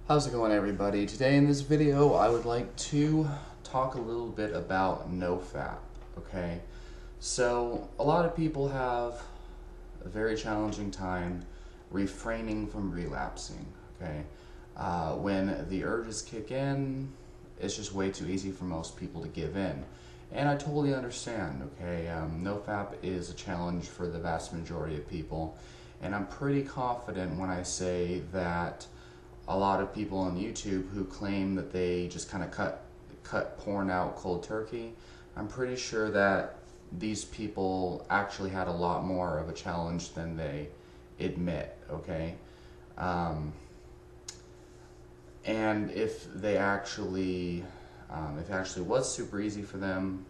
How's it going, everybody? Today in this video I would like to talk a little bit about NoFap. Okay, so a lot of people have a very challenging time refraining from relapsing. Okay, when the urges kick in, it's just way too easy for most people to give in, and I totally understand. Okay, NoFap is a challenge for the vast majority of people, and I'm pretty confident when I say that a lot of people on YouTube who claim that they just kind of cut porn out cold turkey, I'm pretty sure that these people actually had a lot more of a challenge than they admit. Okay, and if it actually was super easy for them,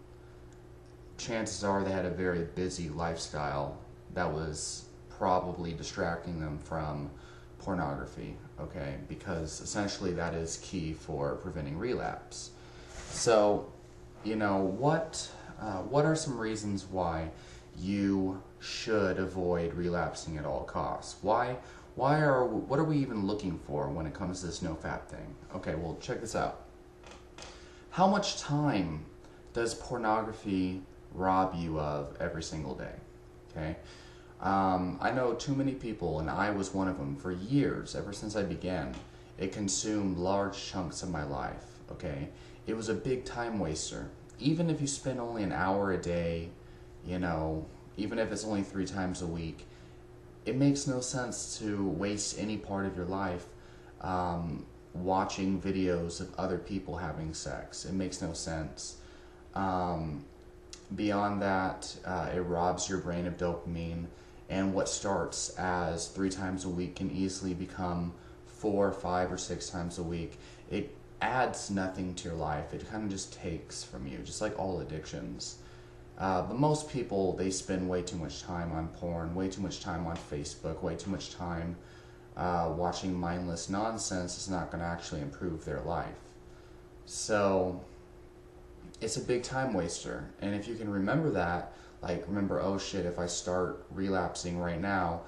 chances are they had a very busy lifestyle that was probably distracting them from pornography, okay? Because essentially that is key for preventing relapse. So, what are some reasons why you should avoid relapsing at all costs? What are we even looking for when it comes to this NoFap thing? Okay, well, check this out. How much time does pornography rob you of every single day? Okay. I know too many people, and I was one of them for years, ever since I began. It consumed large chunks of my life, okay? It was a big time waster. Even if you spend only an hour a day, even if it's only 3 times a week, it makes no sense to waste any part of your life watching videos of other people having sex. It makes no sense. Beyond that, it robs your brain of dopamine, and what starts as 3 times a week can easily become 4, 5, or 6 times a week. It adds nothing to your life. It kind of just takes from you, just like all addictions. But most people, they spend way too much time on porn, way too much time on Facebook, way too much time watching mindless nonsense. It's not going to actually improve their life. So it's a big time waster, and if you can remember that, remember, oh shit, if I start relapsing right now,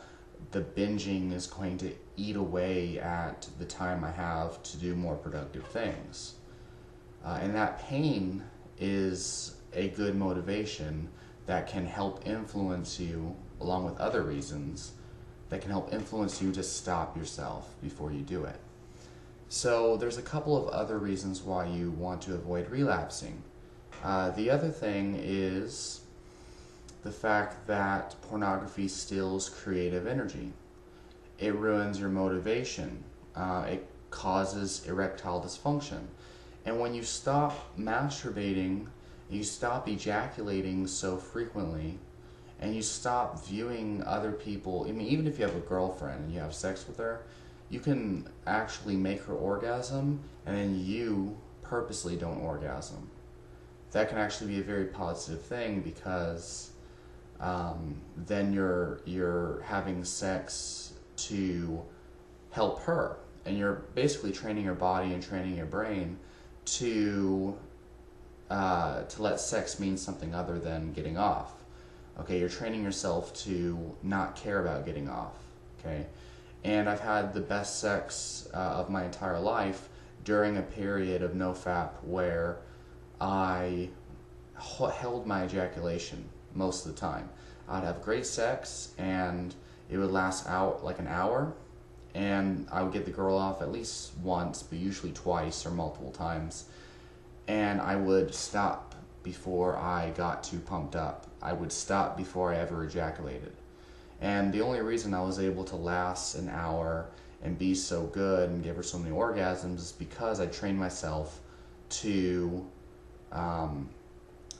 the binging is going to eat away at the time I have to do more productive things. And that pain is a good motivation that can help influence you, along with other reasons, that can help influence you to stop yourself before you do it. So there's a couple of other reasons why you want to avoid relapsing. The other thing is the fact that pornography steals creative energy. It ruins your motivation. It causes erectile dysfunction. And when you stop masturbating, you stop ejaculating so frequently, and you stop viewing other people, even if you have a girlfriend and you have sex with her, you can actually make her orgasm, and then you purposely don't orgasm. That can actually be a very positive thing, because then you're having sex to help her, and you're basically training your body and training your brain to let sex mean something other than getting off. Okay, you're training yourself to not care about getting off. Okay, and I've had the best sex of my entire life during a period of NoFap where I held my ejaculation most of the time. I'd have great sex, and it would last out like an hour, and I would get the girl off at least once, but usually twice or multiple times, and I would stop before I got too pumped up. I would stop before I ever ejaculated. And the only reason I was able to last an hour and be so good and give her so many orgasms is because I trained myself to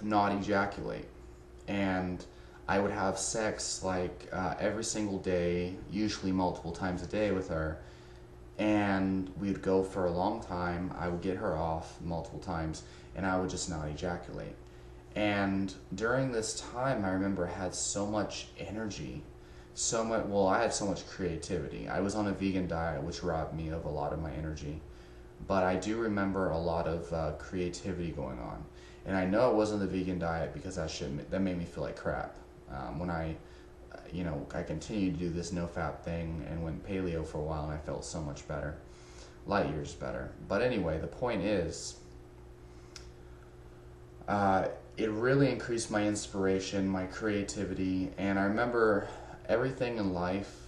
not ejaculate. And I would have sex every single day, usually multiple times a day with her, and we'd go for a long time. I would get her off multiple times, and I would just not ejaculate. And during this time, I remember I had so much energy, I had so much creativity. I was on a vegan diet, which robbed me of a lot of my energy, but I do remember a lot of creativity going on. And I know it wasn't the vegan diet, because that made me feel like crap. When I continued to do this NoFap thing and went paleo for a while, and I felt so much better. light years better. But anyway, the point is, it really increased my inspiration, my creativity, and I remember everything in life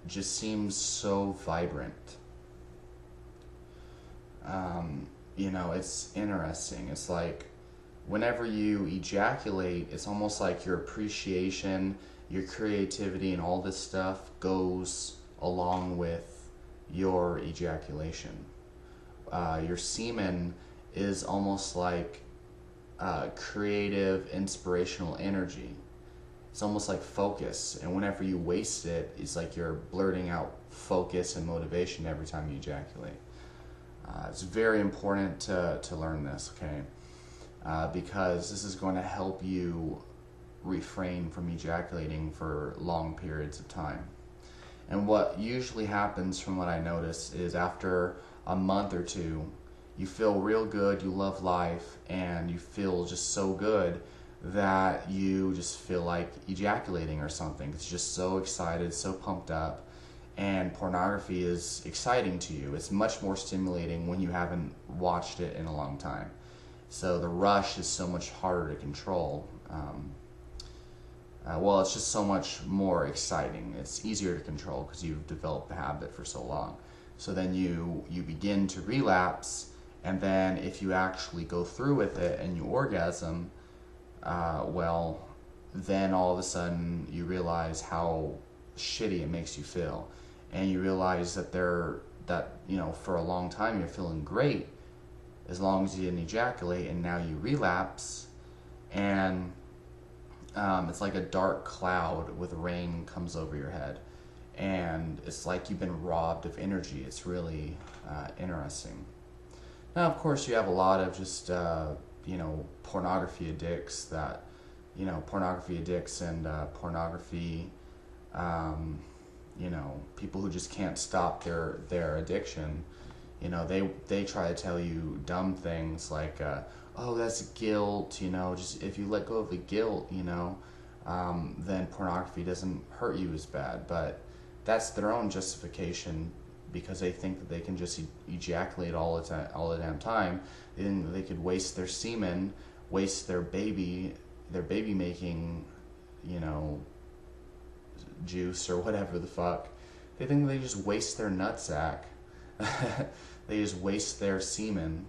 just seems so vibrant. It's interesting. It's like whenever you ejaculate, it's almost like your appreciation, your creativity, and all this stuff goes along with your ejaculation. Your semen is almost like creative, inspirational energy. It's almost like focus, and whenever you waste it, it's like you're blurting out focus and motivation every time you ejaculate. It's very important to learn this, okay? Because this is going to help you refrain from ejaculating for long periods of time. And what usually happens, from what I notice, is after a month or two, you feel real good, you love life, and you feel just so good that you just feel like ejaculating or something. It's just so excited, so pumped up, and pornography is exciting to you. It's much more stimulating when you haven't watched it in a long time. So the rush is so much harder to control. It's just so much more exciting. It's easier to control because you've developed the habit for so long. So then you begin to relapse, and then if you actually go through with it and you orgasm, then all of a sudden you realize how shitty it makes you feel, and you realize that for a long time you're feeling great as long as you didn't ejaculate, and now you relapse, and it's like a dark cloud with rain comes over your head, and it's like you've been robbed of energy. It's really interesting. Now, of course, you have a lot of just pornography addicts and pornography, people who just can't stop their addiction. They try to tell you dumb things like, oh, that's guilt, just if you let go of the guilt, then pornography doesn't hurt you as bad. But that's their own justification, because they think that they can just ejaculate all the damn time. They think that they could waste their semen, waste their baby making, juice or whatever the fuck. They think they just waste their nutsack. They just waste their semen.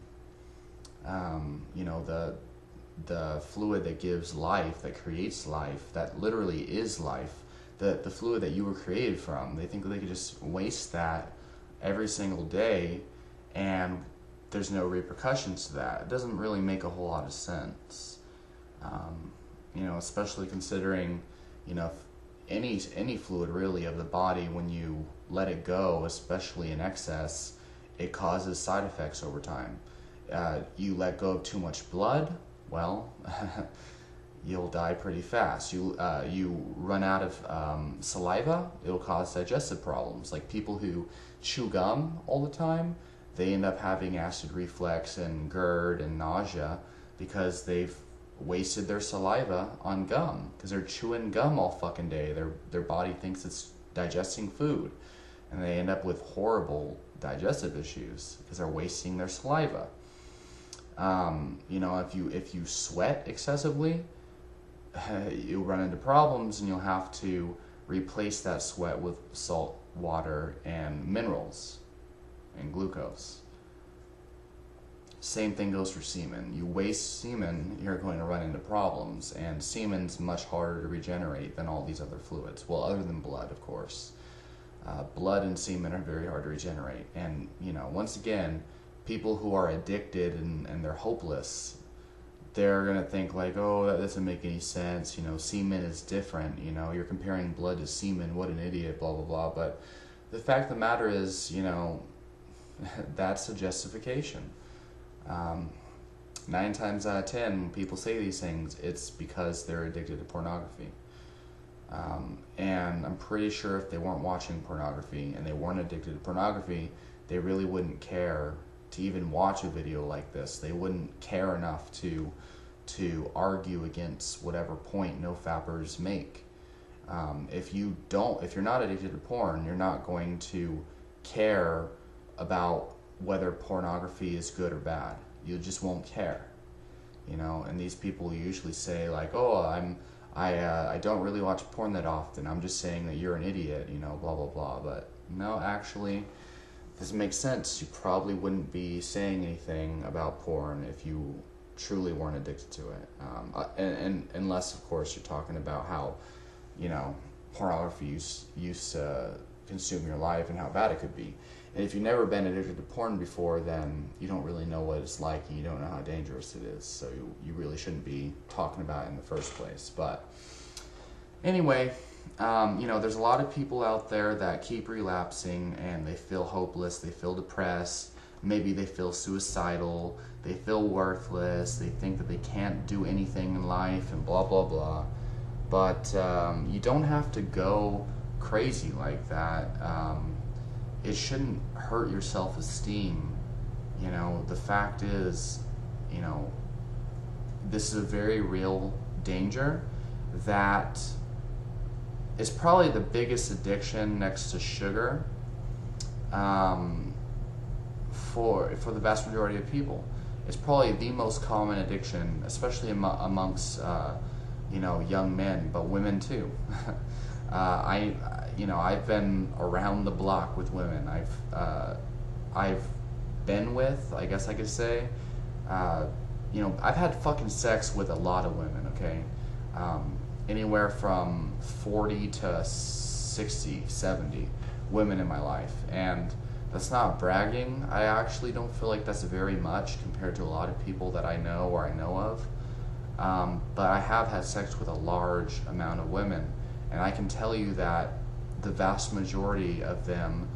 The fluid that gives life, that creates life, that literally is life, the fluid that you were created from. They think that they could just waste that every single day, and there's no repercussions to that. It doesn't really make a whole lot of sense. Especially considering, any fluid really of the body, when you let it go, especially in excess, it causes side effects over time. You let go of too much blood, you'll die pretty fast. You run out of saliva, it'll cause digestive problems. Like people who chew gum all the time, they end up having acid reflux and GERD and nausea because they've wasted their saliva on gum, because they're chewing gum all fucking day. Their body thinks it's digesting food, and they end up with horrible digestive issues because they're wasting their saliva. If you sweat excessively, you'll run into problems, and you'll have to replace that sweat with salt water and minerals and glucose. Same thing goes for semen. You waste semen, you're going to run into problems, and semen's much harder to regenerate than all these other fluids. Well, other than blood, of course. Blood and semen are very hard to regenerate. And, once again, people who are addicted and they're hopeless, they're going to think like, oh, that doesn't make any sense. Semen is different. You're comparing blood to semen. What an idiot, blah, blah, blah. But the fact of the matter is, that's a justification. 9 times out of 10, when people say these things, it's because they're addicted to pornography. And I'm pretty sure if they weren't watching pornography and they weren't addicted to pornography, they really wouldn't care to even watch a video like this. They wouldn't care enough to argue against whatever point no fappers make. If you're not addicted to porn, you're not going to care about whether pornography is good or bad. You just won't care, you know. And these people usually say like, "Oh, I don't really watch porn that often. I'm just saying that you're an idiot," you know, blah blah blah. But no, actually, this makes sense. You probably wouldn't be saying anything about porn if you truly weren't addicted to it, and unless, of course, you're talking about how, you know, pornography used to consume your life and how bad it could be. And if you've never been addicted to porn before, then you don't really know what it's like, and you don't know how dangerous it is. So you really shouldn't be talking about it in the first place. But anyway, you know, there's a lot of people out there that keep relapsing, and they feel hopeless, they feel depressed, maybe they feel suicidal, they feel worthless, they think that they can't do anything in life, and blah blah blah. But you don't have to go crazy like that. It shouldn't hurt your self-esteem. You know, the fact is, you know, this is a very real danger that is probably the biggest addiction next to sugar, for the vast majority of people. It's probably the most common addiction, especially amongst you know, young men, but women too. I've been around the block with women. I've been with, I guess I could say, you know, I've had fucking sex with a lot of women, okay? Anywhere from 40 to 60, 70 women in my life. And that's not bragging. I actually don't feel like that's very much compared to a lot of people that I know or I know of. But I have had sex with a large amount of women, and I can tell you that the vast majority of them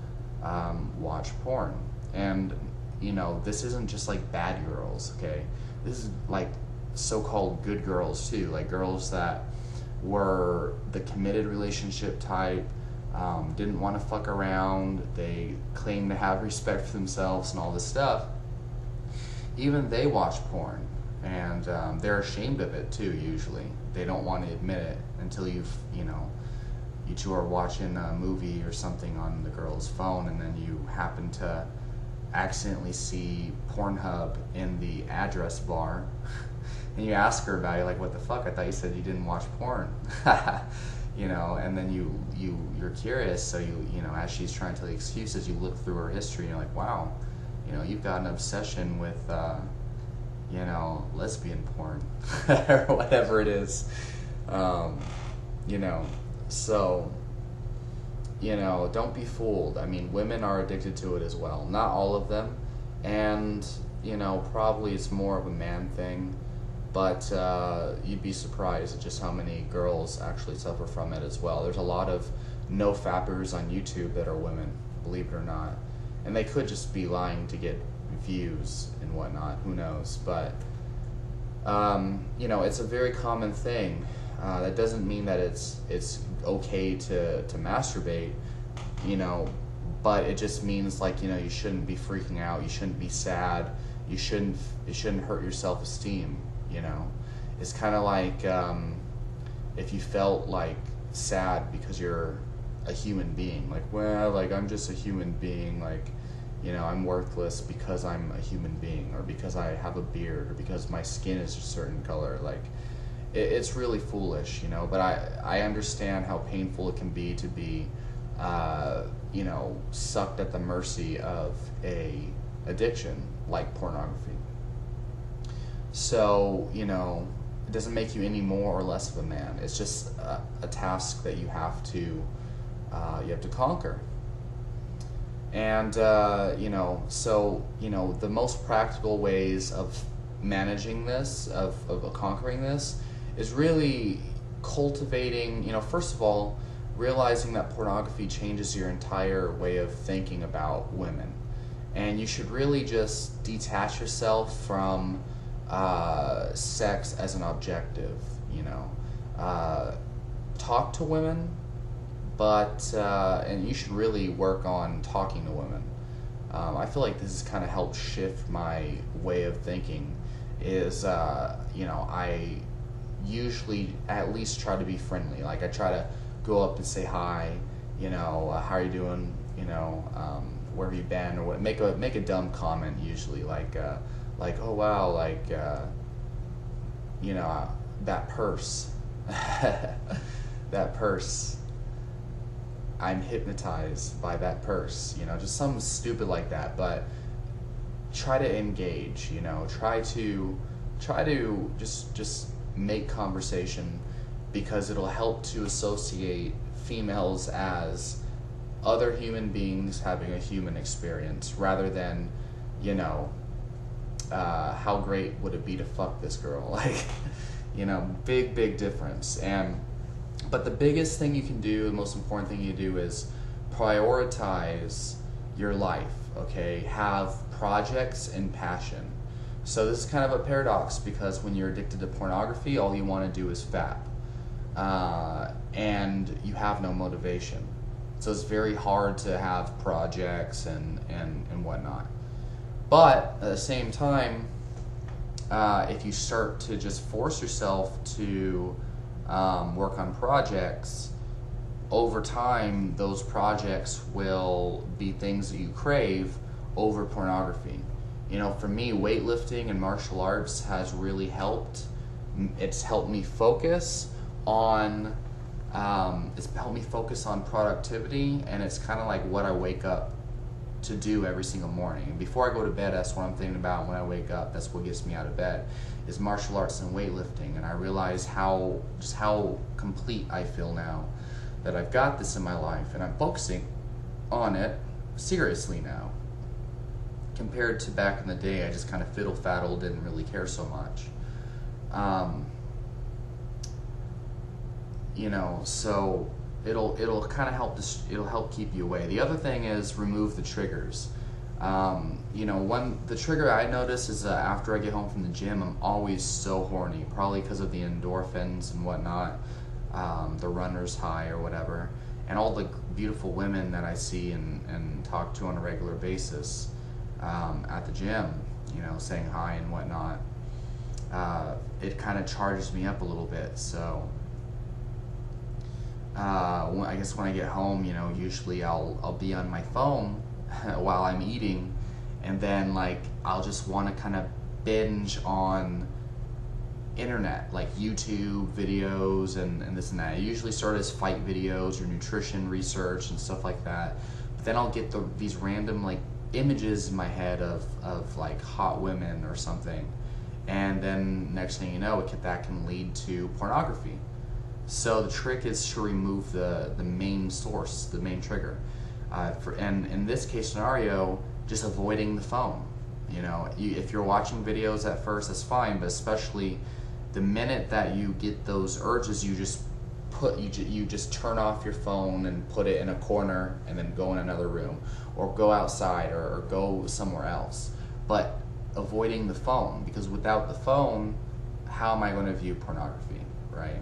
watch porn. And, you know, this isn't just like bad girls, okay? This is like so-called good girls too, like girls that were the committed relationship type, didn't want to fuck around, they claim to have respect for themselves and all this stuff. Even they watch porn, and they're ashamed of it too. Usually they don't want to admit it until you two are watching a movie or something on the girl's phone, and then you happen to accidentally see Pornhub in the address bar, and you ask her about it, like, what the fuck, I thought you said you didn't watch porn. You know, and then you're curious, so you know, as she's trying to tell you excuses, you look through her history, and you're like, wow, you know, you've got an obsession with you know, lesbian porn or whatever it is. You know, so, you know, don't be fooled. I mean, women are addicted to it as well. Not all of them, and, you know, probably it's more of a man thing, but you'd be surprised at just how many girls actually suffer from it as well. There's a lot of no-fappers on YouTube that are women, believe it or not, and they could just be lying to get views and whatnot, who knows. But you know, it's a very common thing. That doesn't mean that it's okay to masturbate, you know, but it just means, like, you know, you shouldn't be freaking out, you shouldn't be sad, it shouldn't hurt your self-esteem, you know. It's kind of like if you felt like sad because you're a human being, like, well, like, I'm just a human being, like, you know, I'm worthless because I'm a human being, or because I have a beard, or because my skin is a certain color. Like, it's really foolish, you know. But I understand how painful it can be to be, you know, sucked at the mercy of a addiction like pornography. So, you know, it doesn't make you any more or less of a man. It's just a task that you have to conquer. And, you know, so, you know, the most practical ways of managing this, of conquering this, is really cultivating, you know, first of all, realizing that pornography changes your entire way of thinking about women. And you should really just detach yourself from sex as an objective, you know. Talk to women, but and you should really work on talking to women. I feel like this has kind of helped shift my way of thinking. Is you know, I usually at least try to be friendly. Like, I try to go up and say hi, you know, how are you doing, you know, where have you been, or what, make a dumb comment usually, like oh wow, like you know, that purse, that purse, I'm hypnotized by that purse, you know, just something stupid like that. But try to engage, you know, try to just make conversation, because it'll help to associate females as other human beings having a human experience, rather than, you know, how great would it be to fuck this girl? Like, you know, big difference. But the biggest thing you can do, the most important thing you do, is prioritize your life, okay? Have projects and passion. So this is kind of a paradox, because when you're addicted to pornography, all you want to do is fap. And you have no motivation. So it's very hard to have projects and whatnot. But at the same time, if you start to just force yourself to work on projects, over time, those projects will be things that you crave over pornography. You know, for me, weightlifting and martial arts has really helped. It's helped me focus on productivity, and it's kind of like what I wake up to do every single morning. And before I go to bed, that's what I'm thinking about when I wake up. That's what gets me out of bed, is martial arts and weightlifting. And I realize how complete I feel now that I've got this in my life, and I'm focusing on it seriously now. Compared to back in the day, I just kind of fiddle-faddle, didn't really care so much. You know, so it'll kind of help it'll help keep you away. The other thing is remove the triggers. You know, the trigger I notice is after I get home from the gym, I'm always so horny, probably because of the endorphins and whatnot, the runner's high or whatever, and all the beautiful women that I see and talk to on a regular basis at the gym, you know, saying hi and whatnot. It kind of charges me up a little bit. So I guess when I get home, you know, usually I'll be on my phone while I'm eating, and then like I'll just want to kind of binge on internet, like YouTube videos and this and that. I usually start as fight videos or nutrition research and stuff like that, but then I'll get these random like images in my head of like hot women or something, and then next thing you know, that can lead to pornography. So the trick is to remove the main source, the main trigger. And in this case scenario, just avoiding the phone. You know, if you're watching videos at first, that's fine, but especially the minute that you get those urges, you just turn off your phone and put it in a corner, and then go in another room, or go outside, or go somewhere else. But avoiding the phone, because without the phone, how am I going to view pornography, right?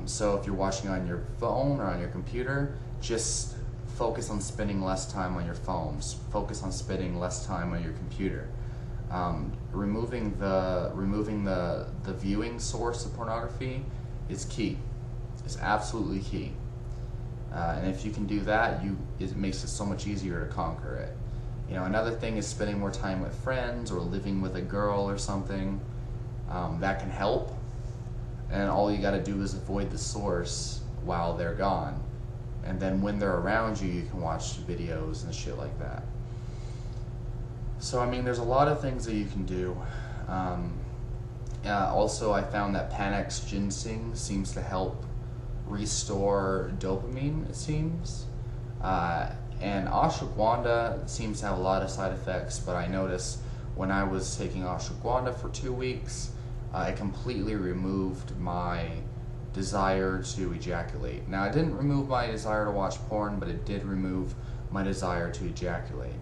So if you're watching on your phone or on your computer, just focus on spending less time on your phones. Focus on spending less time on your computer. Removing the viewing source of pornography is key. It's absolutely key. And if you can do that, it makes it so much easier to conquer it. You know, another thing is spending more time with friends or living with a girl or something. That can help. And all you got to do is avoid the source while they're gone. And then when they're around you, you can watch videos and shit like that. So, I mean, there's a lot of things that you can do. Also, I found that Panax ginseng seems to help restore dopamine, it seems. And ashwagandha seems to have a lot of side effects, but I noticed when I was taking ashwagandha for 2 weeks, it completely removed my desire to ejaculate. Now, it didn't remove my desire to watch porn, but it did remove my desire to ejaculate.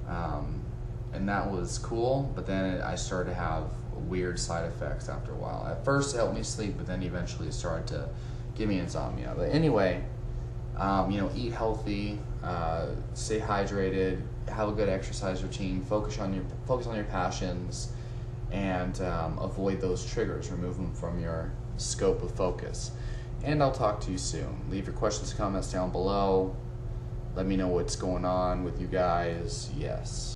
And that was cool, but then I started to have weird side effects after a while. At first, it helped me sleep, but then eventually it started to give me insomnia. But anyway, you know, eat healthy, stay hydrated, have a good exercise routine, focus on your passions, and avoid those triggers. Remove them from your scope of focus. And I'll talk to you soon. Leave your questions, comments down below. Let me know what's going on with you guys. Yes.